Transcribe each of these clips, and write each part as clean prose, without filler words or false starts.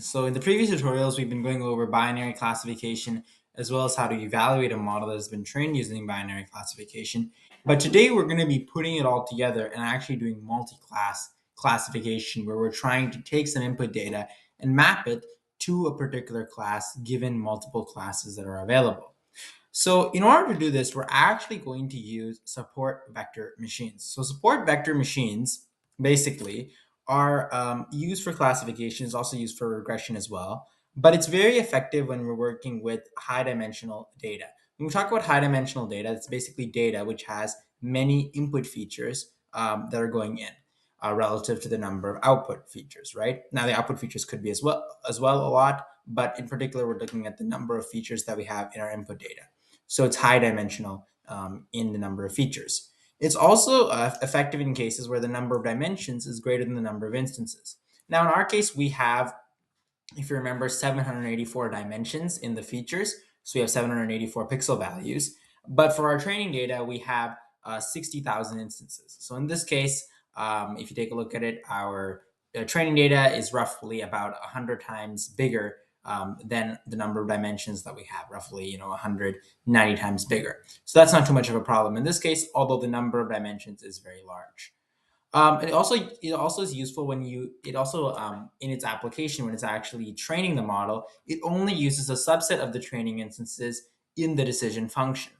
So in the previous tutorials, we've been going over binary classification as well as how to evaluate a model that has been trained using binary classification. But today we're going to be putting it all together and actually doing multi-class classification where we're trying to take some input data and map it to a particular class given multiple classes that are available. So in order to do this, we're actually going to use support vector machines. So support vector machines basically are used for classification, is also used for regression as well. But it's very effective when we're working with high dimensional data. When we talk about high dimensional data, it's basically data which has many input features that are going in. Relative to the number of output features, right? Now the output features could be as well a lot, but in particular, we're looking at the number of features that we have in our input data. So it's high dimensional in the number of features. It's also effective in cases where the number of dimensions is greater than the number of instances. Now, in our case, we have, if you remember, 784 dimensions in the features. So we have 784 pixel values. But for our training data, we have 60,000 instances. So in this case, if you take a look at it, our training data is roughly about 100 times bigger than the number of dimensions that we have, roughly 190 times bigger. So that's not too much of a problem in this case, although the number of dimensions is very large. It also is useful when it also in its application when it's actually training the model, it only uses a subset of the training instances in the decision function.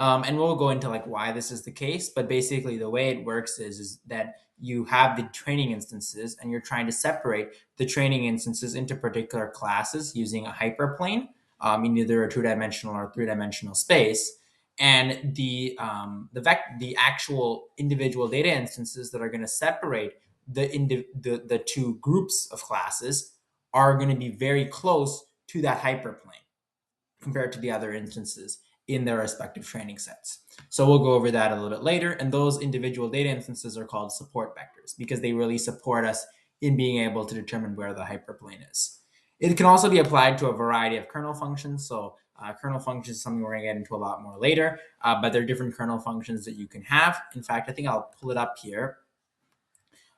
And we'll go into like why this is the case, but basically the way it works is that you have the training instances and you're trying to separate the training instances into particular classes using a hyperplane in either a two-dimensional or three-dimensional space, and the actual individual data instances that are going to separate the two groups of classes are going to be very close to that hyperplane compared to the other instances in their respective training sets. So we'll go over that a little bit later. And those individual data instances are called support vectors because they really support us in being able to determine where the hyperplane is. It can also be applied to a variety of kernel functions. So kernel functions is something we're going to get into a lot more later, but there are different kernel functions that you can have. In fact, I think I'll pull it up here,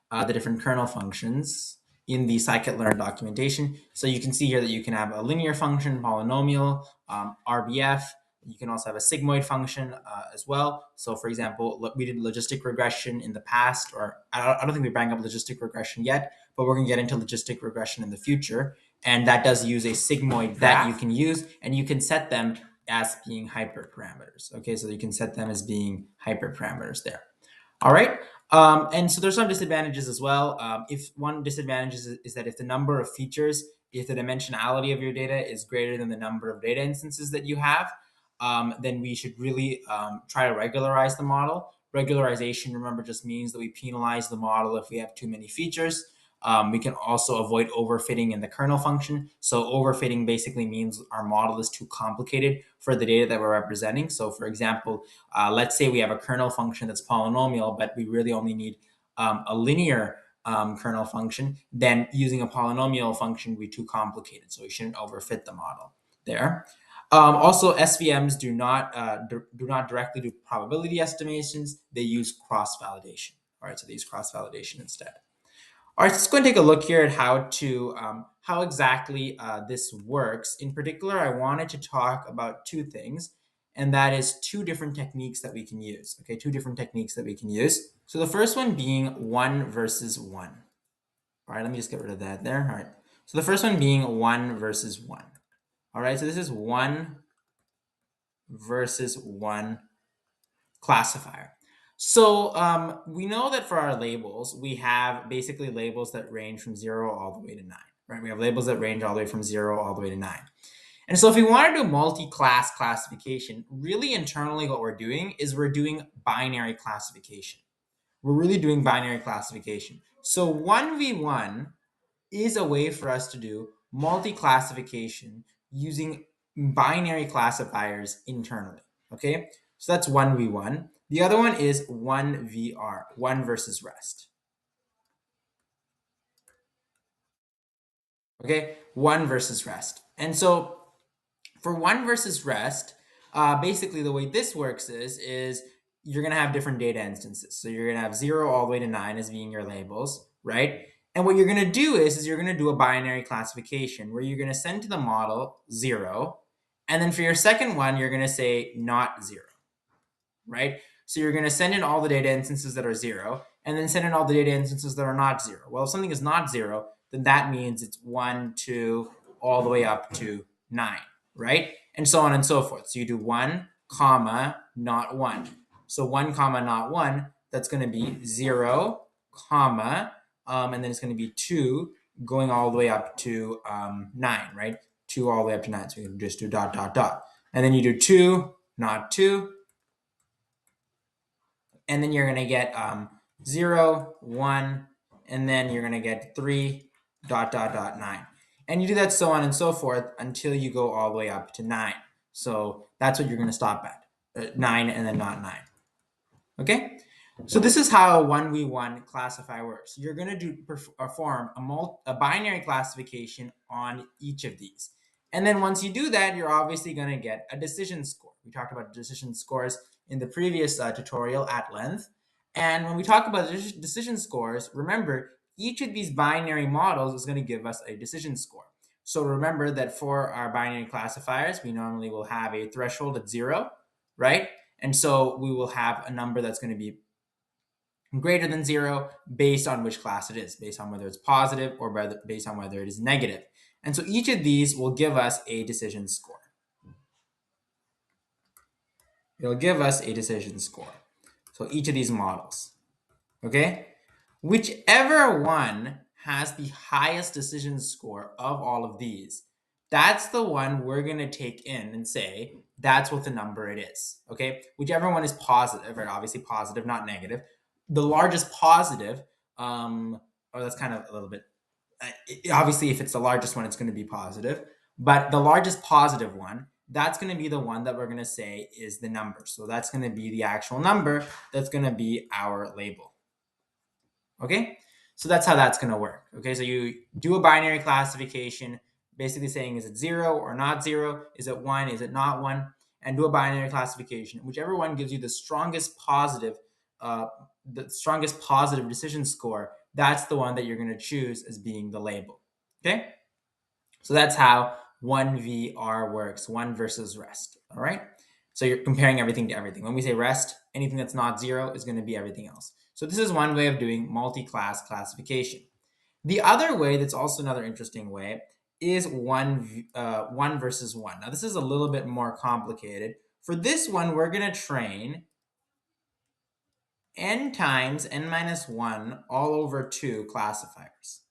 the different kernel functions in the scikit-learn documentation. So you can see here that you can have a linear function, polynomial, RBF. You can also have a sigmoid function as well. So for example, we did logistic regression in the past, or I don't think we bring up logistic regression yet, but we're going to get into logistic regression in the future. And that does use a sigmoid that you can use, and you can set them as being hyperparameters. Okay, so you can set them as being hyperparameters there. All right. And so there's some disadvantages as well. If one disadvantage is that if the number of features, if the dimensionality of your data is greater than the number of data instances that you have, then we should really try to regularize the model. Regularization, remember, just means that we penalize the model if we have too many features. We can also avoid overfitting in the kernel function. So overfitting basically means our model is too complicated for the data that we're representing. So for example, let's say we have a kernel function that's polynomial, but we really only need a linear kernel function. Then using a polynomial function would be too complicated. So we shouldn't overfit the model there. Also, SVMs do not directly do probability estimations. They use cross-validation. All right, so they use cross-validation instead. All right, so let's go and take a look here at how exactly this works. In particular, I wanted to talk about two things, and that is two different techniques that we can use. Okay, two different techniques that we can use. So the first one being one versus one. All right, let me just get rid of that there. All right, so the first one being one versus one. All right, so this is one versus one classifier. So we know that for our labels, we have basically labels that range from 0 all the way to 9, right? We have labels that range all the way from 0 all the way to 9. And so if we want to do multi-class classification, really internally what we're doing is we're doing binary classification. We're really doing binary classification. So 1v1 is a way for us to do multi-classification using binary classifiers internally, okay? So that's 1v1. The other one is 1VR, one versus rest. Okay, one versus rest. And so for one versus rest, basically the way this works is you're gonna have different data instances. So you're gonna have 0 all the way to 9 as being your labels, right? And what you're going to do is you're going to do a binary classification where you're going to send to the model 0. And then for your second one, you're going to say not 0, right? So you're going to send in all the data instances that are 0 and then send in all the data instances that are not 0. Well, if something is not 0, then that means it's 1, 2, all the way up to 9, right? And so on and so forth. So you do 1, comma, not 1. So 1, comma, not 1, that's going to be 0, comma, and then it's going to be 2 going all the way up to 9, right? 2 all the way up to 9. So you can just do dot, dot, dot. And then you do 2, not 2, and then you're going to get 0, 1, and then you're going to get 3, dot, dot, dot, 9. And you do that so on and so forth until you go all the way up to 9. So that's what you're going to stop at, 9 and then not 9. Okay? So this is how a 1v1 classifier works. You're going to perform a binary classification on each of these. And then once you do that, you're obviously going to get a decision score. We talked about decision scores in the previous tutorial at length. And when we talk about decision scores, remember, each of these binary models is going to give us a decision score. So remember that for our binary classifiers, we normally will have a threshold at 0, right? And so we will have a number that's going to be greater than 0 based on which class it is, based on whether it's positive or based on whether it is negative. And so each of these will give us a decision score. It'll give us a decision score. So each of these models, okay? Whichever one has the highest decision score of all of these, that's the one we're going to take in and say, that's what the number it is, okay? Whichever one is positive, or obviously positive, not negative. The largest positive, or that's kind of a little bit, obviously if it's the largest one, it's going to be positive. But the largest positive one, that's going to be the one that we're going to say is the number. So that's going to be the actual number. That's going to be our label. Okay, so that's how that's going to work. Okay, so you do a binary classification, basically saying is it 0 or not 0? Is it 1? Is it not 1? And do a binary classification. Whichever one gives you the strongest positive decision score, that's the one that you're going to choose as being the label. Okay, so that's how 1VR works, one versus rest. All right, so you're comparing everything to everything. When we say rest, anything that's not 0 is going to be everything else. So this is one way of doing multi-class classification. The other way, that's also another interesting way, is one versus one. Now this is a little bit more complicated. For this one, we're going to train n times n minus 1 all over 2 classifiers.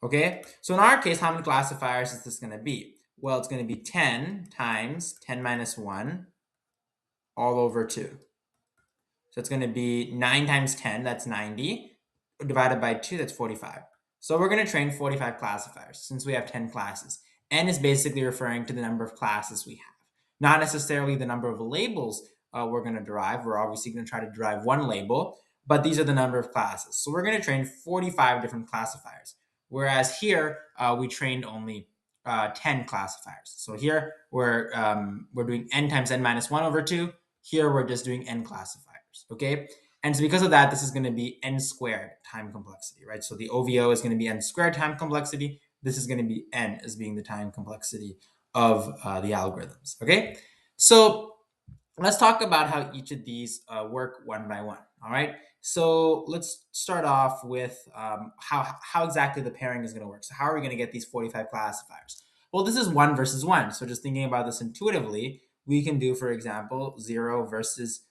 Okay, so in our case, how many classifiers is this going to be? Well, it's going to be 10 times 10 minus 1 all over 2. So it's going to be 9 times 10, that's 90, divided by 2, that's 45. So we're going to train 45 classifiers since we have 10 classes. N is basically referring to the number of classes we have, not necessarily the number of labels we're going to derive. We're obviously going to try to derive one label, but these are the number of classes. So we're going to train 45 different classifiers, whereas here we trained only 10 classifiers. So here we're doing n times n minus 1 over 2. Here we're just doing n classifiers. Okay, and so because of that, this is going to be n squared time complexity, right? So the OvO is going to be n squared time complexity. This is going to be n as being the time complexity of the algorithms. Okay, so let's talk about how each of these work one by one. All right, so let's start off with how exactly the pairing is going to work. So how are we going to get these 45 classifiers? Well, this is 1 versus 1. So just thinking about this intuitively, we can do, for example, 0 versus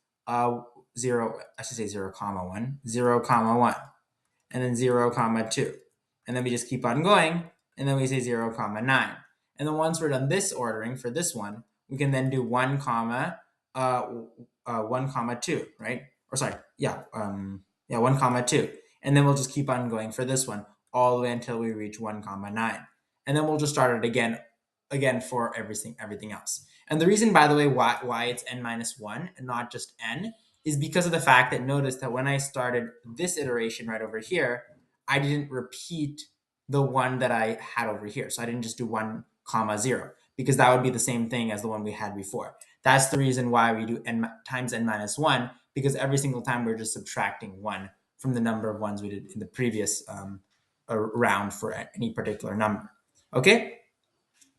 0, I should say 0, comma 1, 0, comma 1, and then 0, comma 2. And then we just keep on going, and then we say 0, comma 9. And then once we're done this ordering for this one, we can then do 1, comma 1, comma 2, right? Or sorry, 1, comma 2. And then we'll just keep on going for this one all the way until we reach 1, comma 9. And then we'll just start it again for everything else. And the reason, by the way, why it's n minus 1 and not just n is because of the fact that notice that when I started this iteration right over here, I didn't repeat the one that I had over here. So I didn't just do 1, comma 0, because that would be the same thing as the one we had before. That's the reason why we do n times n minus 1, because every single time we're just subtracting 1 from the number of ones we did in the previous round for any particular number. Okay,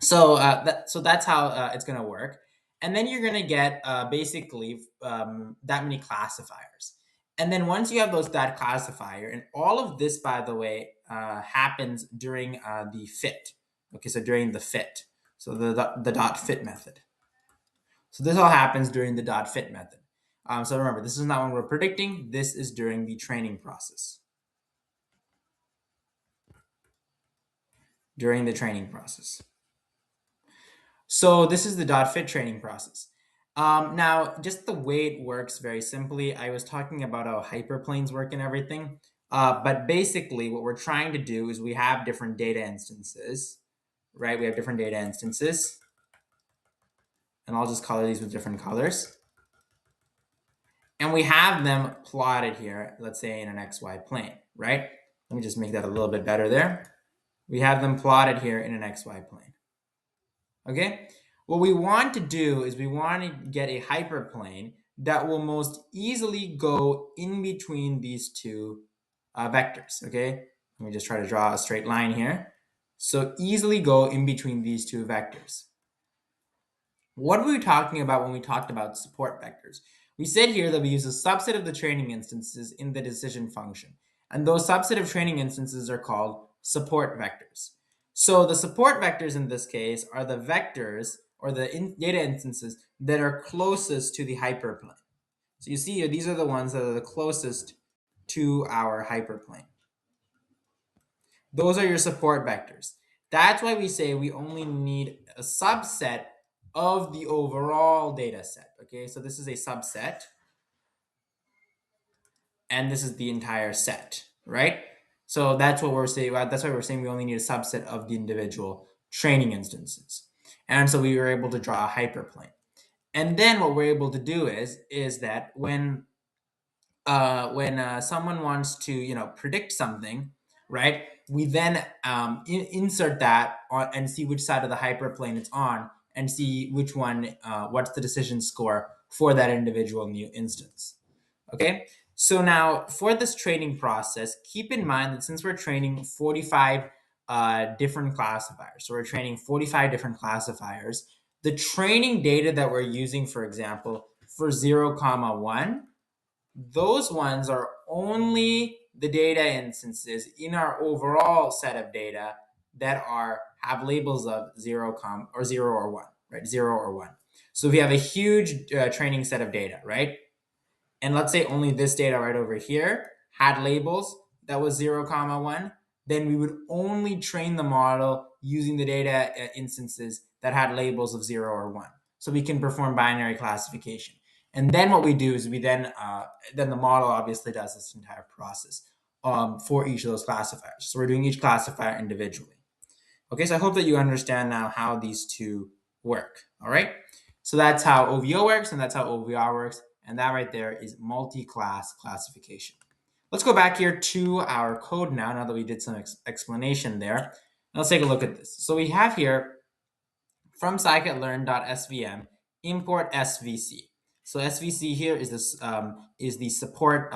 so that's how it's going to work, and then you're going to get basically that many classifiers. And then once you have that classifier, and all of this, by the way, happens during the fit. Okay, so during the fit, so the dot fit method. So this all happens during the dot fit method. So remember, this is not when we're predicting. This is during the training process. During the training process. So this is the dot fit training process. Now, just the way it works very simply, I was talking about how hyperplanes work and everything. But basically, what we're trying to do is we have different data instances, right? We have different data instances. And I'll just color these with different colors. And we have them plotted here, let's say in an XY plane, right? Let me just make that a little bit better there. We have them plotted here in an XY plane. Okay? What we want to do is we want to get a hyperplane that will most easily go in between these two vectors, okay? Let me just try to draw a straight line here. So easily go in between these two vectors. What were we talking about when we talked about support vectors? We said here that we use a subset of the training instances in the decision function. And those subset of training instances are called support vectors. So the support vectors in this case are the vectors or the data instances that are closest to the hyperplane. So you see here, these are the ones that are the closest to our hyperplane. Those are your support vectors. That's why we say we only need a subset of the overall data set. Okay, so this is a subset, and this is the entire set, right? So that's what we're saying. That's why we're saying we only need a subset of the individual training instances. And so we were able to draw a hyperplane. And then what we're able to do is that when someone wants to predict something, right, we then insert that and see which side of the hyperplane it's on and see which one what's the decision score for that individual new instance. Okay, so now for this training process, keep in mind that since we're training 45 different classifiers, so we're training 45 different classifiers, the training data that we're using, for example, for 0, 1, those ones are only the data instances in our overall set of data that have labels of 0, or 0 or 1, right? 0 or 1. So if we have a huge training set of data, right? And let's say only this data right over here had labels that was 0, 1, then we would only train the model using the data instances that had labels of 0 or 1. So we can perform binary classification. And then what we do is then the model obviously does this entire process for each of those classifiers. So we're doing each classifier individually. Okay, so I hope that you understand now how these two work. All right, so that's how OVO works, and that's how OvR works, and that right there is multi-class classification. Let's go back here to our code now that we did some explanation there. Let's take a look at this. So we have here from scikit-learn.svm import svc. So svc here is the support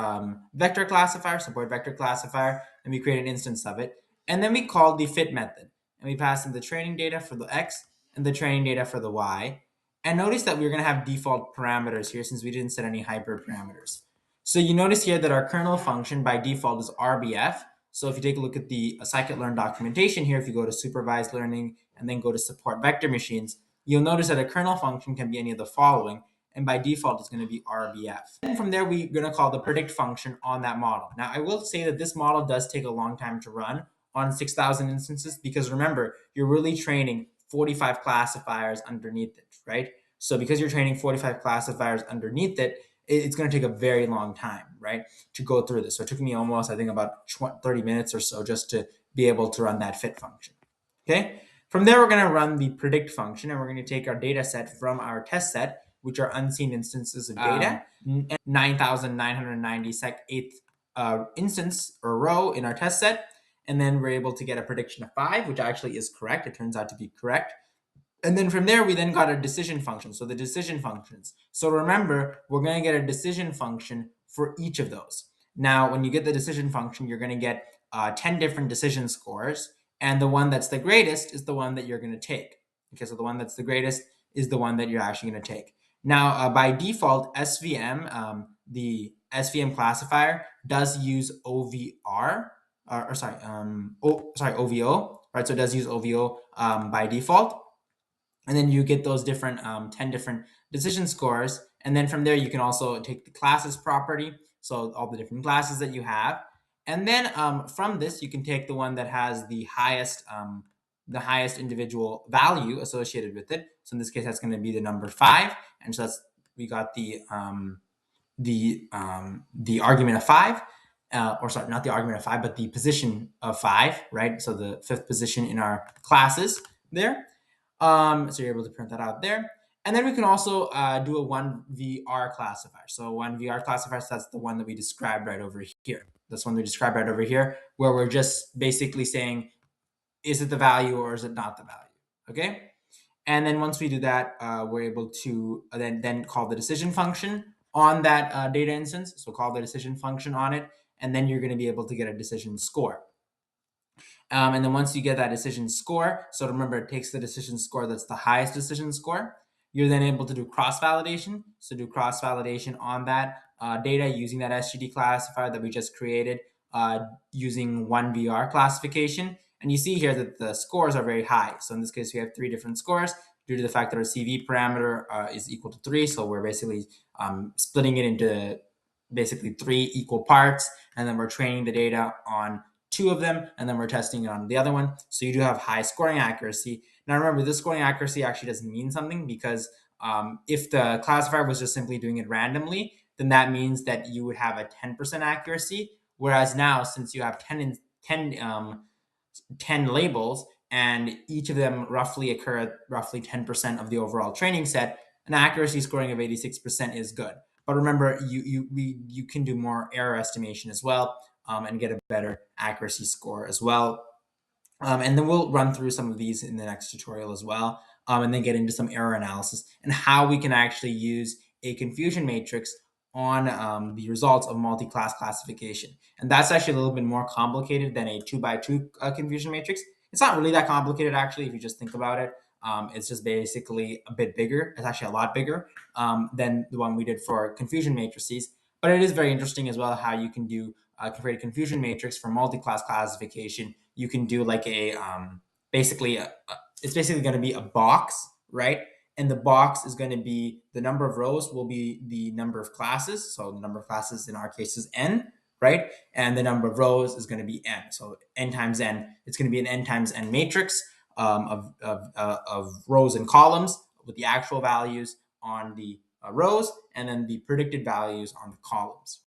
vector classifier, and we create an instance of it, and then we call the fit method, and we pass in the training data for the x and the training data for the y. And notice that we're going to have default parameters here since we didn't set any hyperparameters. So you notice here that our kernel function by default is rbf. So if you take a look at the scikit-learn documentation here, if you go to supervised learning and then go to support vector machines, you'll notice that a kernel function can be any of the following, and by default it's going to be rbf. And from there we're going to call the predict function on that model. Now I will say that this model does take a long time to run on 6,000 instances, because remember, you're really training 45 classifiers underneath it, right? So because you're training 45 classifiers underneath it, it's going to take a very long time, right, to go through this. So it took me almost, I think, about 30 minutes or so just to be able to run that fit function. Okay. From there, we're going to run the predict function, and we're going to take our data set from our test set, which are unseen instances of data, 9,998th instance or row in our test set. And then we're able to get a prediction of 5, which actually is correct. It turns out to be correct. And then from there, we then got a decision function. So the decision functions. So remember, we're going to get a decision function for each of those. Now, when you get the decision function, you're going to get 10 different decision scores. And the one that's the greatest is the one that you're going to take. Okay, so the one that's the greatest is the one that you're actually going to take. Now, by default, SVM, the SVM classifier does use OvR, OVO, right? So it does use OVO by default. And then you get those different 10 different decision scores. And then from there, you can also take the classes property, so all the different classes that you have. And then from this, you can take the one that has the highest individual value associated with it. So in this case, that's going to be the number 5. And so we got the argument of 5, or sorry, not the argument of 5, but the position of 5, right? So the 5th position in our classes there. So you're able to print that out there. And then we can also do a 1VR classifier. So 1VR classifier, so that's the one that we described right over here. That's one we described right over here, where we're just basically saying, is it the value or is it not the value? Okay. And then once we do that, we're able to then call the decision function on that data instance. So call the decision function on it, and then you're going to be able to get a decision score. And then once you get that decision score, so remember, it takes the decision score that's the highest decision score. You're then able to do cross-validation. So do cross-validation on that data using that SGD classifier that we just created using 1VR classification. And you see here that the scores are very high. So in this case, we have 3 different scores due to the fact that our CV parameter is equal to 3. So we're basically splitting it into basically 3 equal parts. And then we're training the data on 2 of them, and then we're testing it on the other one. So you do have high scoring accuracy. Now remember, this scoring accuracy actually doesn't mean something, because if the classifier was just simply doing it randomly, then that means that you would have a 10% accuracy. Whereas now, since you have 10 labels, and each of them roughly occur at roughly 10% of the overall training set, an accuracy scoring of 86% is good. But remember, you can do more error estimation as well, and get a better accuracy score as well. And then we'll run through some of these in the next tutorial as well, and then get into some error analysis and how we can actually use a confusion matrix on the results of multi-class classification. And that's actually a little bit more complicated than a 2x2 confusion matrix. It's not really that complicated, actually, if you just think about it. It's just basically a bit bigger. It's actually a lot bigger than the one we did for confusion matrices. But it is very interesting as well how you can do create a confusion matrix for multi-class classification. You can do like a basically it's basically going to be a box, right? And the box is going to be the number of rows will be the number of classes. So the number of classes in our case is n, right? And the number of rows is going to be n. So n times n, it's going to be an n times n matrix of rows and columns with the actual values on the rows, and then the predicted values on the columns.